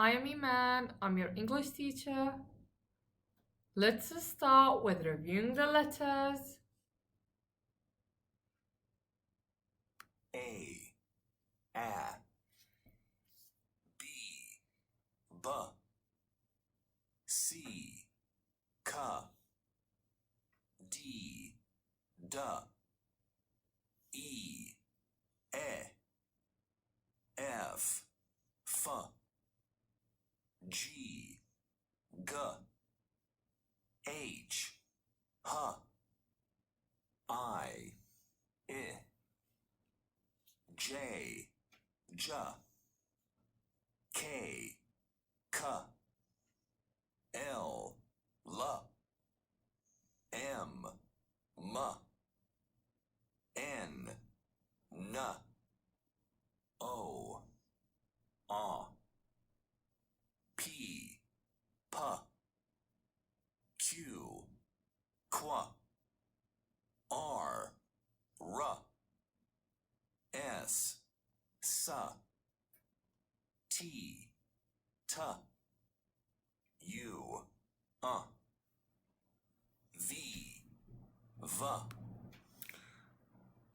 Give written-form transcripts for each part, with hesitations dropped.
I am Iman, I'm your English teacher. Let's start with reviewing the letters. A, B, B, C, K, D, D, E, F, F, G, G, H, H, I, J, J, K, K, L, L, M, M, N, N, O, P, P, Q, Qu, R, R, S, S, T, T, U, V, V.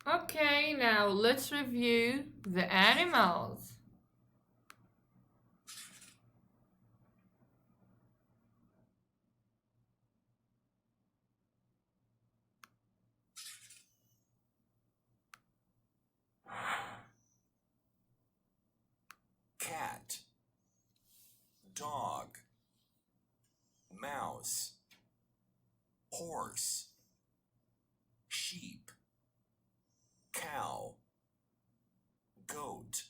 Okay, now let's review the animals. Cat, dog, mouse, horse, sheep, cow, goat.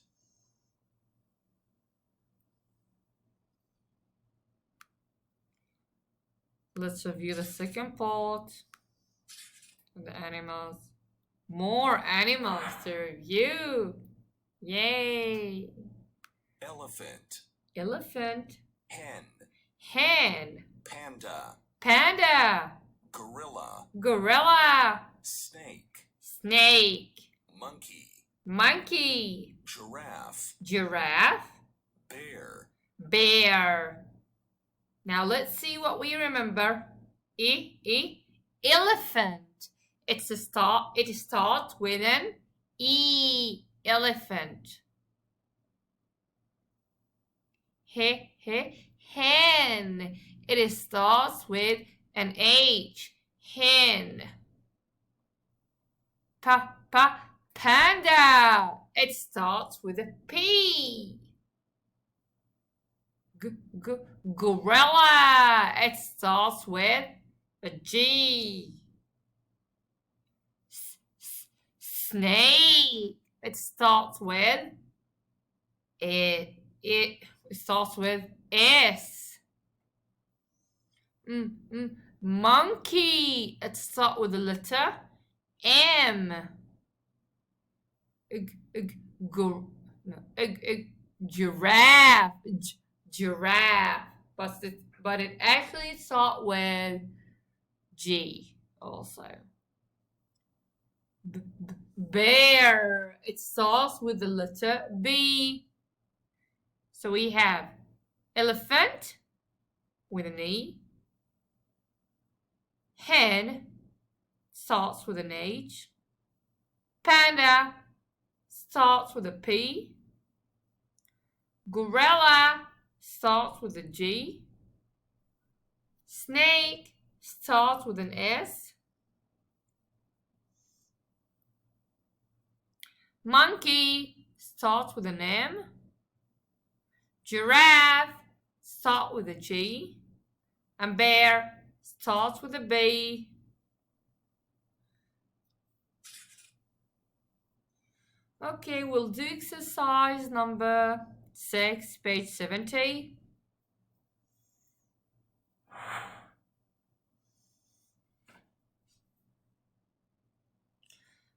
Let's review the second part of the animals. More animals to review. Yay! Elephant, Elephant, hen, hen, panda, panda, gorilla, gorilla, snake, snake, monkey, monkey, giraffe, giraffe, bear. bear. Now let's see what we remember. Elephant. It starts with an E. Elephant. Hen. It starts with an H. Hen. Panda. It starts with a P. Gorilla. It starts with a G. Snake. It starts with it starts with S. Monkey. It starts with the letter M. Giraffe. Giraffe. But it actually starts with G also. Bear. It starts with the letter B. So we have elephant with an E. Hen starts with an H. Panda starts with a P. Gorilla starts with a G. Snake starts with an S. Monkey starts with an M. Giraffe starts with a G. And bear starts with a B. Okay, we'll do exercise number 6, page 70.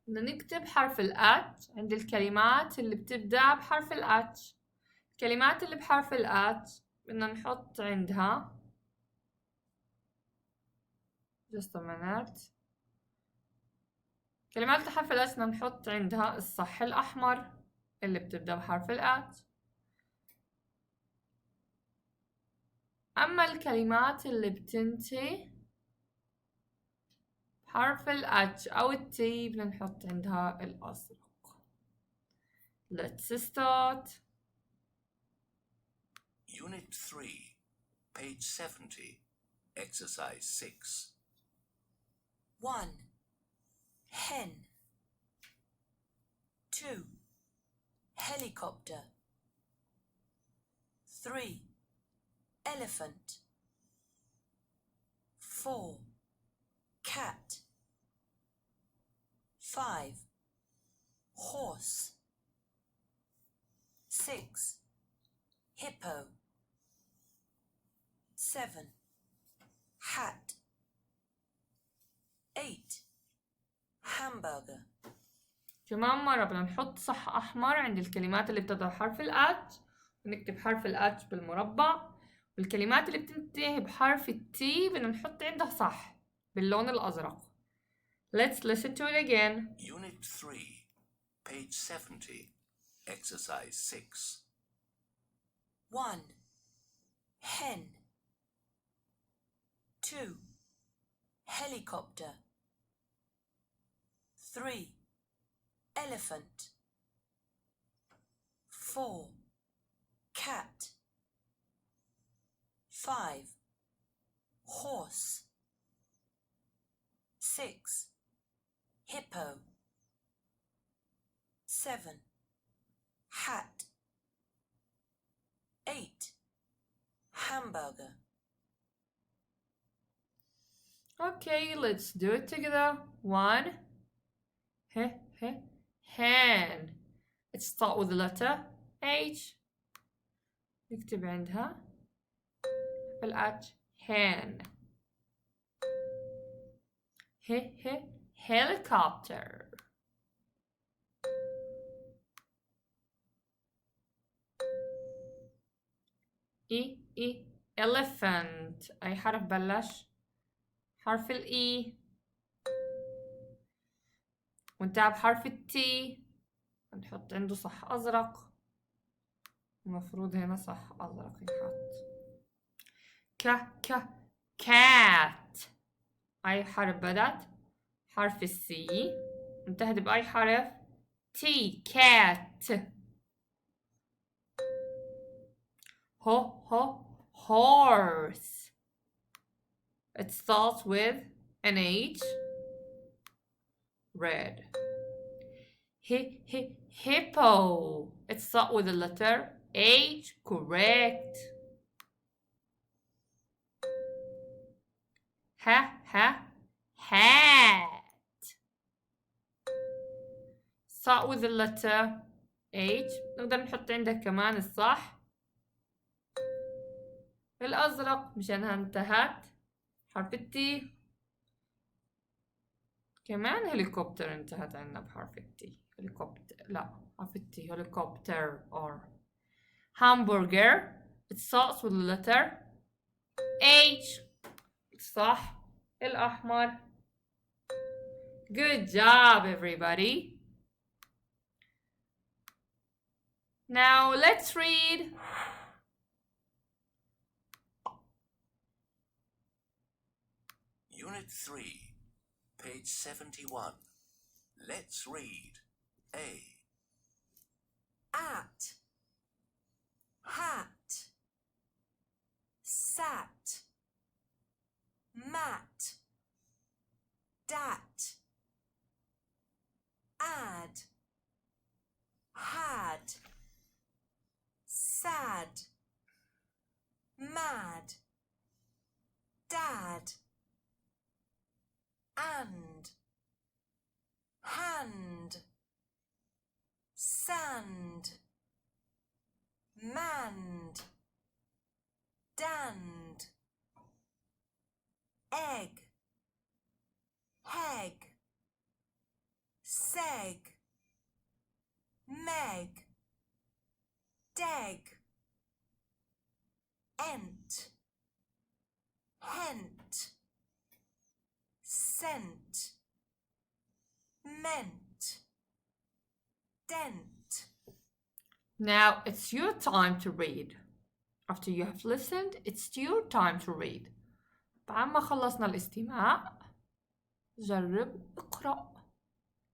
بدنا نكتب حرف الأت عند الكلمات اللي بتبدأ بحرف الأت. الكلمات اللي بحرف الأت بدنا نحط عندها just a minute. كلمات بحرف الأت بدنا نحط عندها الصح الأحمر اللي بتبدأ بحرف الأت. أما الكلمات اللي بتنتهي بحرف ال H أو ال T بدنا نحط عندها الأزرق. Let's start. Unit 3, page 70, exercise 6. 1. Hen. 2. Helicopter. 3. Elephant. 4. Cat. 5. Horse. 6. Hippo. 7. Hat. 8. Hamburger. كمان مرة بدنا نحط صح أحمر عند الكلمات اللي بتبدأ بحرف ال H ونكتب حرف ال H بالمربع، والكلمات اللي بتنتهي بحرف ال T بدنا نحط عندها صح باللون الأزرق. Let's listen to it again. Unit 3, page 70, exercise 6. 1. Hen. 2. Helicopter. 3. Elephant. 4. Cat. 5. Horse. 6. Hippo. 7. Hat. 8. Hamburger. Okay, let's do it together. 1. Hen. Let's start with the letter H. نكتب عندها بالH hen. Helicopter. elephant. أي حرف بلش؟ حرف ال E. وانتهى بحرف ال T. نحط عنده صح أزرق. المفروض هنا صح أزرق ينحط. cat. أي حرف بدت؟ حرف ال C. انتهت بأي حرف؟ T. cat. horse. It starts with an H. Red. Hippo. It starts with the letter H. Correct. Hat. Start with the letter H. نقدر نحط عندها كمان الصح الأزرق مشانها انتهت حرف التي. كمان هليكوبتر انتهت عندنا بحرف التي. هليكوبتر لا حرف التي. هليكوبتر or hamburger. It starts with the letter H. صح الأحمر. Good job everybody. Now let's read. Unit 3, page 71. Let's read. A. At. Hat. Sat. Mat. Dat. Add. Had. Sad. Mad. Dad. And. Hand. Sand. Mand. Dand. Egg. Heg. Seg. Meg. Deg. Ent. Hent. Sent. Meant. Dent. Now it's your time to read. After you have listened, it's your time to read. بعد ما خلصنا الاستماع جرب اقرأ.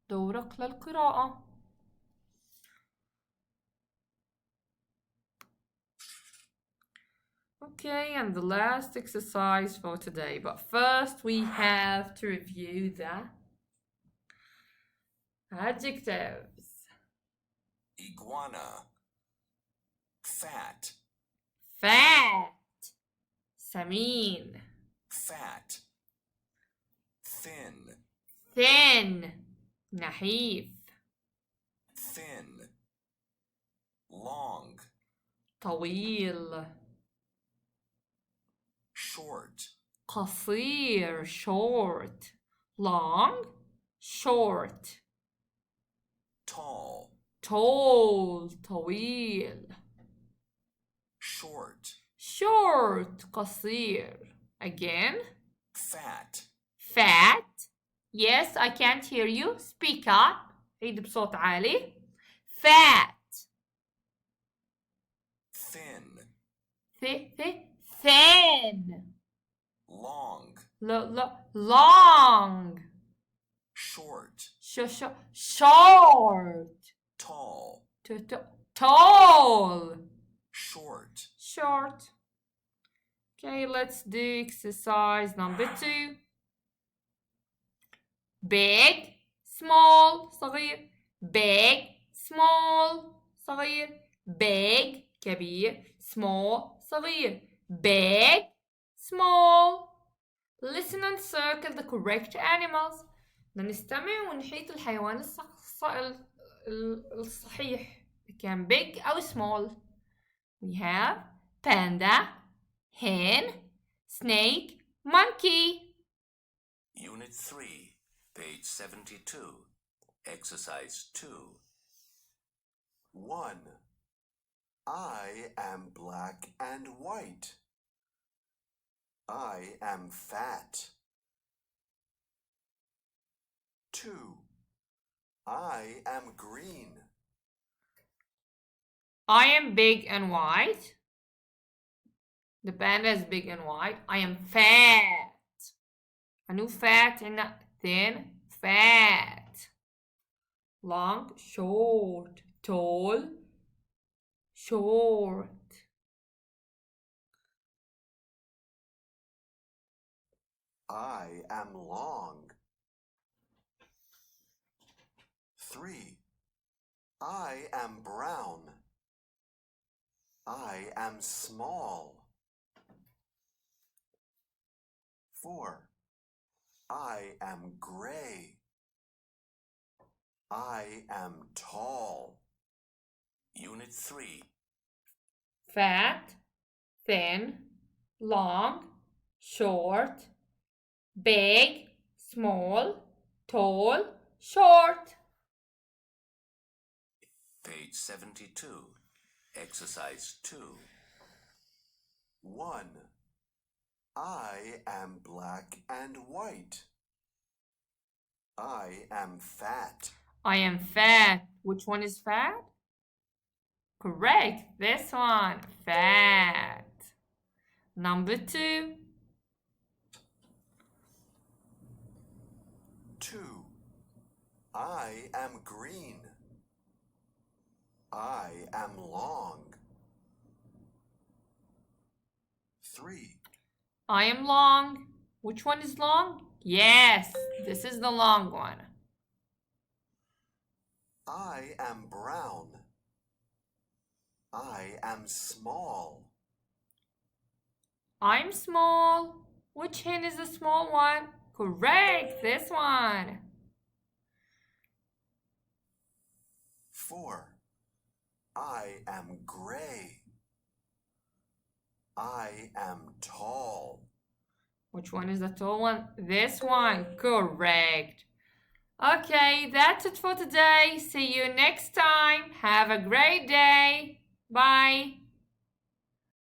دورك للقراءة. Okay, and the last exercise for today. But first we have to review the adjectives. Iguana. Fat. Fat. سمين. Fat. Thin. Thin. نحيف. Thin. Long. طويل. Short. قصير. Short. Long. Short. Tall. Tall. طويل. Short. Short. قصير. Again. Fat. Fat. Yes, I can't hear you. Speak up. عيد بصوت عالي. Fat. Thin. Thin. Long. Long. Short. Short. Tall. Tall. Short. Short. Okay, let's do exercise number 2. Big, small, صغير. Big, small, صغير. Big, كبير. Small, صغير. Big, small. Listen and circle the correct animals. نستمع ونحيط الحيوان الصحيح. كان big أو small. We have panda, hen, snake, monkey. Unit 3, page 72. Exercise 2. 1. I am black and white. I am fat. 2. I am green. I am big and white. The panda is big and white. I am fat. أنو fat عنا thin, fat. Long, short. Tall, short. I am long. 3. I am brown. I am small. 4. I am gray. I am tall. Unit 3, Fat, thin, long, short, big, small, tall, short. page 72. Exercise 2. 1. I am black and white. I am fat. I am fat. Which one is fat? Correct. This one. Fat. Number 2. 2. I am green. I am long. 3. I am long. Which one is long? Yes, this is the long one. I am brown. I am small. I'm small. Which hen is the small one? Correct, this one. 4. I am gray. I am tall. Which one is the tall one? This one. Correct. Okay, that's it for today. See you next time. Have a great day. Bye.